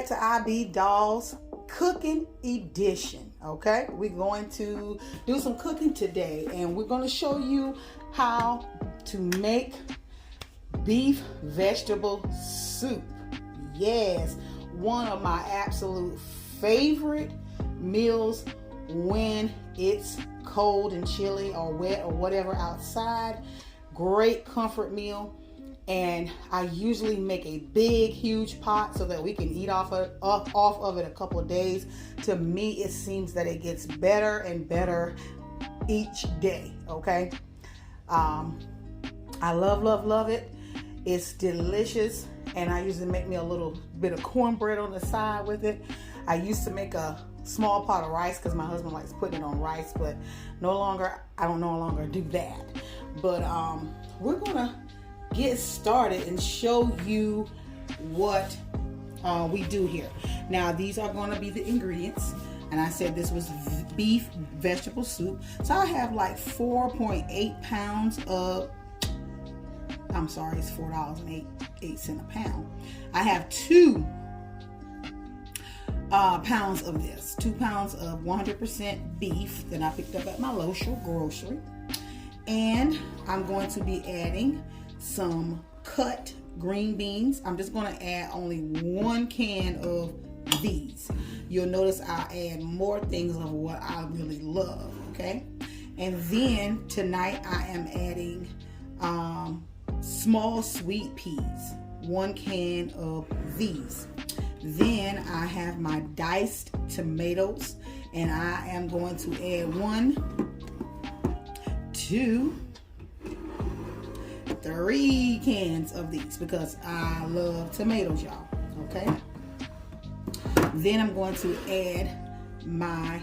to IB Dolls Cooking Edition. Okay, we're going to do some cooking today, and we're going to show you how to make beef vegetable soup. Yes, one of my absolute favorite meals when it's cold and chilly or wet or whatever outside. Great comfort meal. And I usually make a big, huge pot so that we can eat off of it a couple of days. To me, it seems that it gets better and better each day, okay? I love it. It's delicious, and I usually make me a little bit of cornbread on the side with it. I used to make a small pot of rice because my husband likes putting it on rice, but I don't no longer do that. But we're gonna get started and show you what we do here. Now, these are going to be the ingredients, and I said this was beef vegetable soup. So I have like 4.8 pounds of, I'm sorry, it's $4.08 a pound. I have 2 pounds of this, 2 pounds of 100% beef that I picked up at my local grocery, and I'm going to be adding some cut green beans. I'm just going to add only 1 can of these. You'll notice I add more things of what I really love, okay? And then tonight I am adding small sweet peas, 1 can of these. Then I have my diced tomatoes, and I am going to add 1, 2, 3 cans of these because I love tomatoes, y'all. Okay. Then I'm going to add my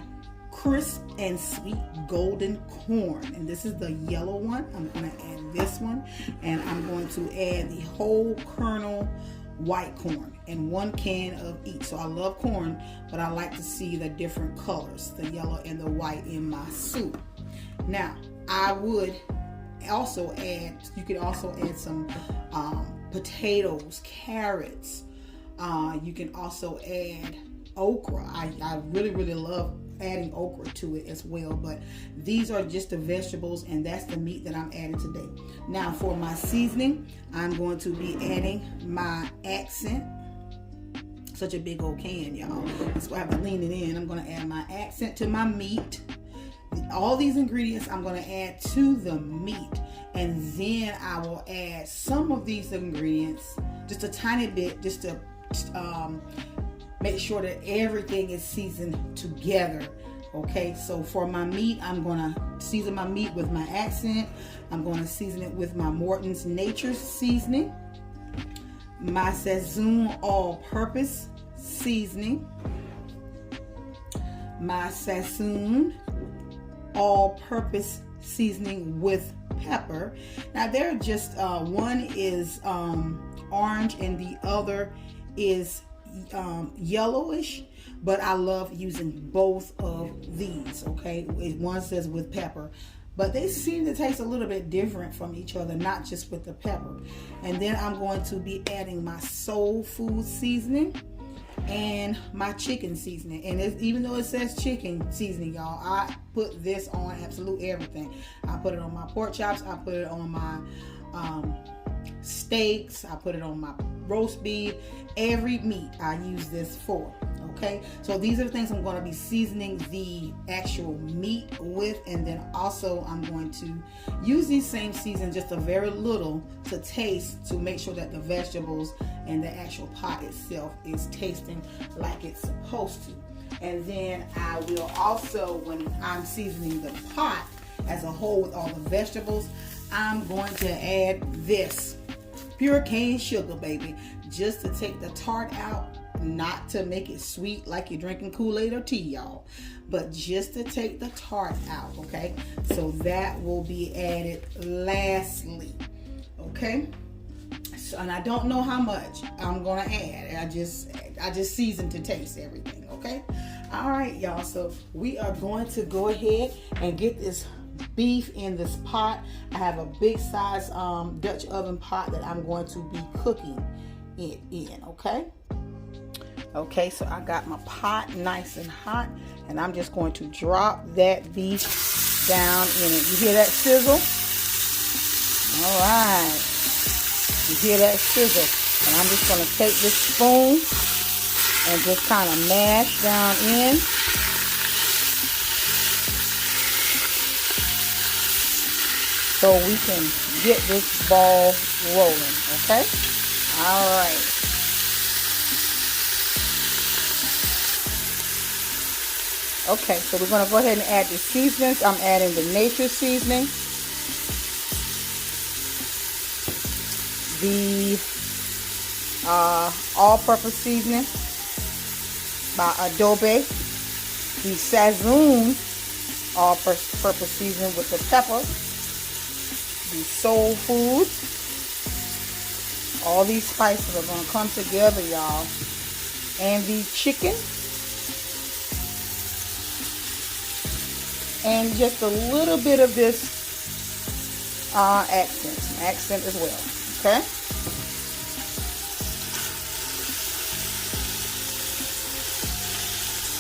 crisp and sweet golden corn, and this is the yellow one. I'm going to add this one, and I'm going to add the whole kernel white corn and 1 can of each. So I love corn, but I like to see the different colors, the yellow and the white, in my soup. Now, I would also add, you could also add some potatoes, carrots. You can also add okra. I really love adding okra to it as well, but these are just the vegetables, and that's the meat that I'm adding today. Now, for my seasoning, I'm going to be adding my accent. Such a big old can, y'all. That's why I have to lean it in. I'm going to add my accent to my meat. All these ingredients I'm going to add to the meat, and then I will add some of these ingredients, just a tiny bit, just to make sure that everything is seasoned together. Okay, so for my meat, I'm going to season my meat with my accent. I'm going to season it with my Morton's Nature's seasoning, my Sazón all-purpose seasoning, my Sazón all-purpose seasoning with pepper. Now, they're just one is orange and the other is yellowish, but I love using both of these. Okay, one says with pepper, but they seem to taste a little bit different from each other, not just with the pepper. And then I'm going to be adding my soul food seasoning and my chicken seasoning. And even though it says chicken seasoning, y'all, I put this on absolutely everything. I put it on my pork chops, I put it on my steaks, I put it on my roast beef. Every meat I use this for. Okay, so these are the things I'm going to be seasoning the actual meat with, and then also I'm going to use these same seasons, just a very little, to taste, to make sure that the vegetables and the actual pot itself is tasting like it's supposed to. And then I will also, when I'm seasoning the pot as a whole with all the vegetables, I'm going to add this pure cane sugar, baby, just to take the tart out. Not to make it sweet like you're drinking Kool-Aid or tea, y'all, but just to take the tart out. Okay, so that will be added lastly. Okay, so, and I don't know how much I'm gonna add. I just season to taste everything. Okay, all right, y'all, so we are going to go ahead and get this beef in this pot. I have a big size Dutch oven pot that I'm going to be cooking it in. Okay, Okay, so I got my pot nice and hot, and I'm just going to drop that beef down in it. You hear that sizzle? All right. You hear that sizzle? And I'm just going to take this spoon and just kind of mash down in. So we can get this ball rolling, okay? All right. Okay, so we're going to go ahead and add the seasonings. I'm adding the nature seasoning, the all-purpose seasoning by Adobe, the Seasonings all-purpose seasoning with the pepper, the soul food. All these spices are going to come together, y'all. And the chicken. And just a little bit of this accent as well, okay?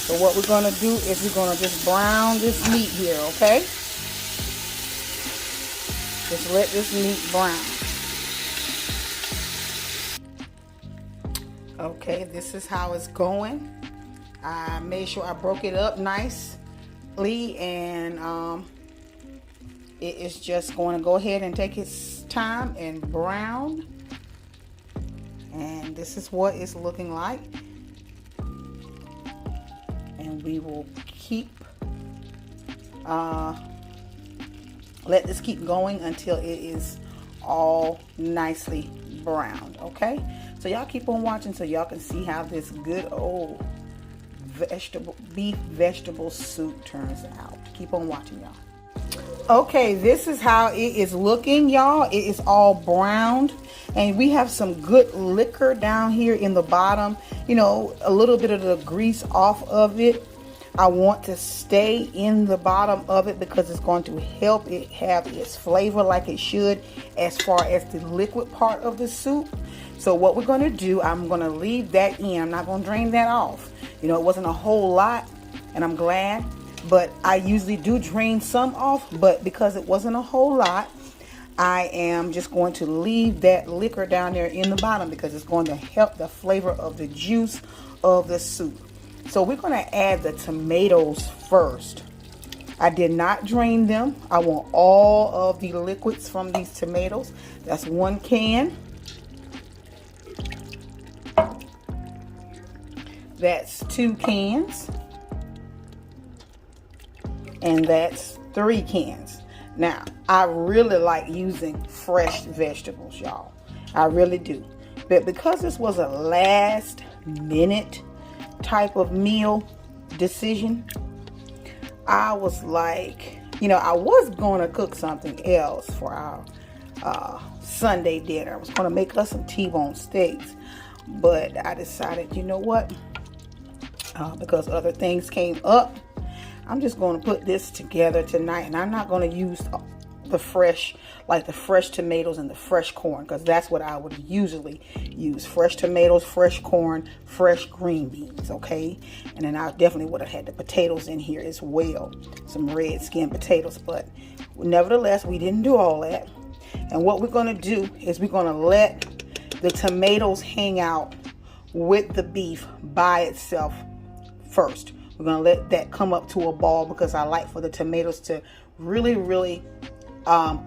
So what we're going to do is we're going to just brown this meat here, okay? Just let this meat brown. Okay, this is how it's going. I made sure I broke it up nicely, and it is just going to go ahead and take its time and brown. And this is what it's looking like. And we will keep let this keep going until it is all nicely browned. Okay, so y'all keep on watching so y'all can see how this good old beef vegetable soup turns out. Keep on watching, y'all. Okay, this is how it is looking, y'all. It is all browned, and we have some good liquor down here in the bottom. You know, a little bit of the grease off of it. I want to stay in the bottom of it because it's going to help it have its flavor like it should as far as the liquid part of the soup. So what we're going to do, I'm going to leave that in. I'm not going to drain that off. You know, it wasn't a whole lot, and I'm glad. But I usually do drain some off, but because it wasn't a whole lot, I am just going to leave that liquor down there in the bottom because it's going to help the flavor of the juice of the soup. So we're going to add the tomatoes first. I did not drain them. I want all of the liquids from these tomatoes. That's 1 can. That's 2 cans. And that's 3 cans. Now, I really like using fresh vegetables, y'all. I really do. But because this was a last minute type of meal decision, I was like, you know, I was going to cook something else for our Sunday dinner. I was going to make us some T-bone steaks. But I decided, you know what? Because other things came up, I'm just going to put this together tonight, and I'm not going to use the fresh tomatoes and the fresh corn, because that's what I would usually use. Fresh tomatoes, fresh corn, fresh green beans, okay? And then I definitely would have had the potatoes in here as well, some red skin potatoes, but nevertheless, we didn't do all that. And what we're going to do is we're going to let the tomatoes hang out with the beef by itself first. We're going to let that come up to a ball because I like for the tomatoes to really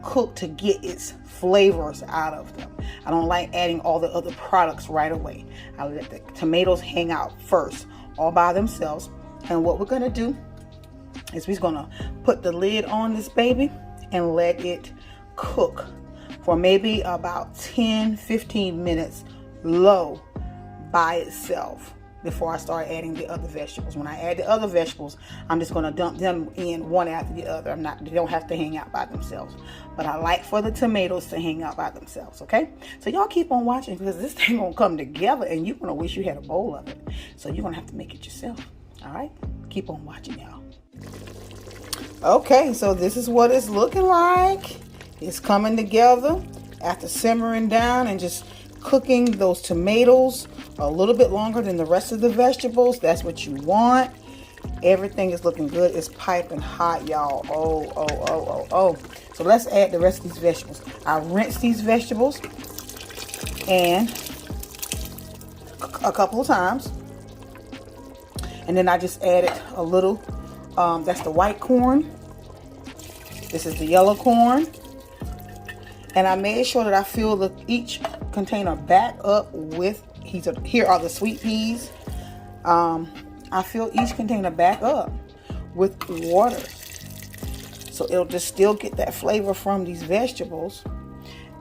cook to get its flavors out of them. I don't like adding all the other products right away. I let the tomatoes hang out first all by themselves. And what we're going to do is we're going to put the lid on this baby and let it cook for maybe about 10-15 minutes low by itself before I start adding the other vegetables. When I add the other vegetables, I'm just going to dump them in one after the other. They don't have to hang out by themselves. But I like for the tomatoes to hang out by themselves, okay? So y'all keep on watching because this thing going to come together and you're going to wish you had a bowl of it. So you're going to have to make it yourself, all right? Keep on watching, y'all. Okay, so this is what it's looking like. It's coming together after simmering down and just cooking those tomatoes a little bit longer than the rest of the vegetables. That's what you want. Everything is looking good. It's piping hot, y'all. Oh. So let's add the rest of these vegetables. I rinsed these vegetables and a couple of times. And then I just added a little, that's the white corn. This is the yellow corn. And I made sure that I fill each container back up with, here are the sweet peas. I fill each container back up with water. So it'll just still get that flavor from these vegetables.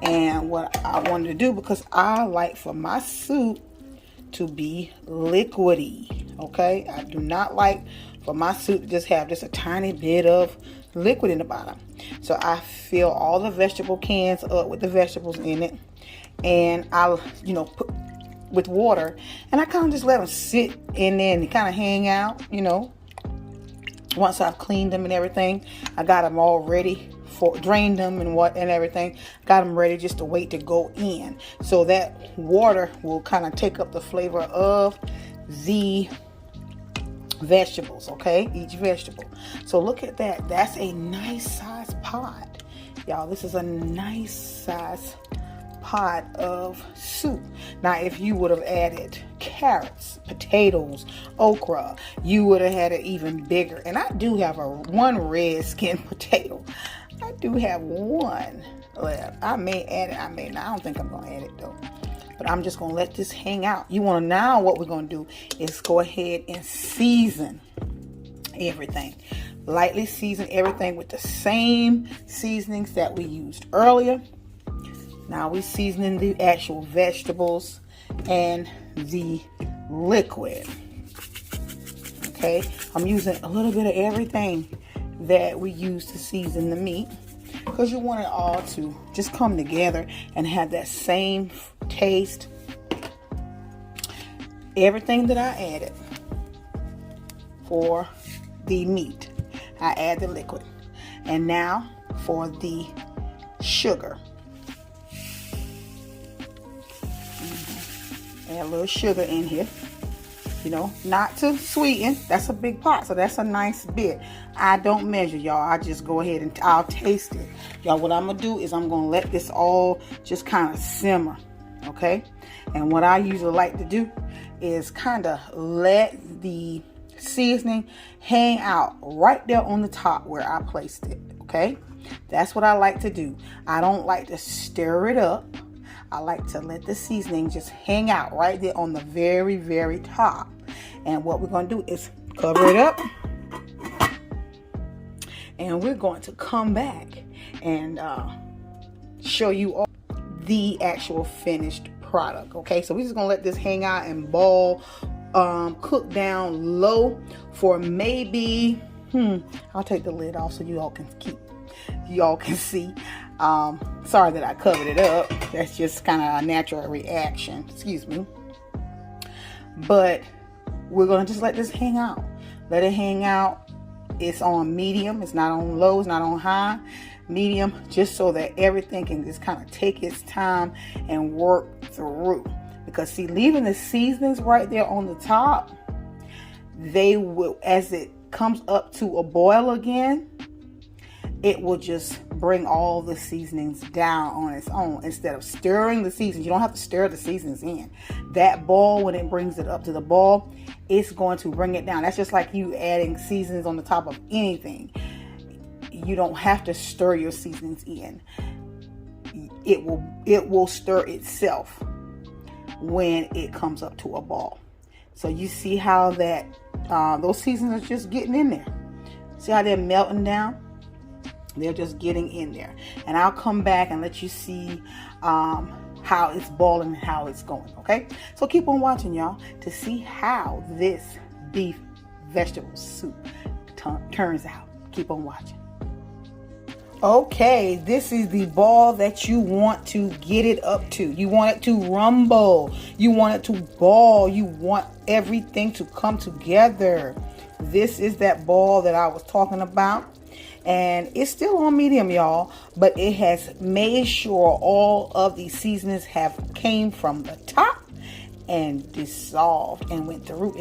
And what I wanted to do, because I like for my soup to be liquidy, okay? I do not like for my soup to just have just a tiny bit of liquid in the bottom. So I fill all the vegetable cans up with the vegetables in it, and I'll, put with water, and I kind of just let them sit in there and kind of hang out, Once I've cleaned them and everything, I got them all ready drained them and everything, got them ready just to wait to go in. So that water will kind of take up the flavor of the vegetables, okay? Each vegetable. So look at that. That's a nice size pot. Y'all, this is a nice size pot of soup. Now, if you would have added carrots, potatoes, okra, you would have had it even bigger. And I do have one red skin potato. I do have one left. I may add it, I may not. I don't think I'm going to add it though. But I'm just going to let this hang out. Now what we're going to do is go ahead and season everything. Lightly season everything with the same seasonings that we used earlier. Now we're seasoning the actual vegetables and the liquid. Okay, I'm using a little bit of everything that we use to season the meat, because you want it all to just come together and have that same taste. Everything that I added for the meat, I add the liquid. And now for the sugar. Add a little sugar in here. Not to sweeten. That's a big pot, so that's a nice bit. I don't measure, y'all. I just go ahead and I'll taste it. Y'all, what I'm going to do is I'm going to let this all just kind of simmer, okay? And what I usually like to do is kind of let the seasoning hang out right there on the top where I placed it, okay? That's what I like to do. I don't like to stir it up. I like to let the seasoning just hang out right there on the very, very top. And what we're going to do is cover it up. And we're going to come back and show you all the actual finished product. Okay, so we're just going to let this hang out and boil, cook down low for maybe, I'll take the lid off so you all can see. Sorry that I covered it up. That's just kind of a natural reaction. Excuse me. But we're going to just let this hang out. Let it hang out. It's on medium. It's not on low. It's not on high. Medium, just so that everything can just kind of take its time and work through. Because see, leaving the seasonings right there on the top, they will, as it comes up to a boil again, it will just bring all the seasonings down on its own instead of stirring the seasonings. You don't have to stir the seasonings in. That boil, when it brings it up to the boil, it's going to bring it down. That's just like you adding seasonings on the top of anything. You don't have to stir your seasonings in. It will stir itself when it comes up to a boil. So you see how that those seasonings are just getting in there. See how they're melting down? They're just getting in there. And I'll come back and let you see how it's boiling and how it's going, okay? So keep on watching, y'all, to see how this beef vegetable soup turns out. Keep on watching. Okay, this is the ball that you want to get it up to. You want it to rumble. You want it to ball. You want everything to come together. This is that ball that I was talking about. And it's still on medium, y'all, but it has made sure all of these seasonings have came from the top and dissolved and went through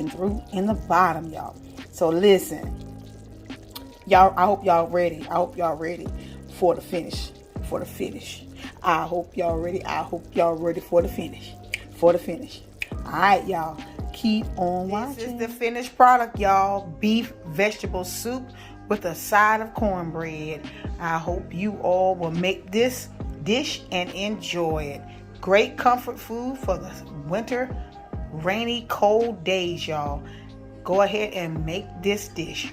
in the bottom, y'all. So listen, y'all, I hope y'all ready. I hope y'all ready for the finish. I hope y'all ready. I hope y'all ready for the finish. All right, y'all. Keep on watching. This is the finished product, y'all. Beef vegetable soup with a side of cornbread. I hope you all will make this dish and enjoy it. Great comfort food for the winter, rainy, cold days, y'all. Go ahead and make this dish.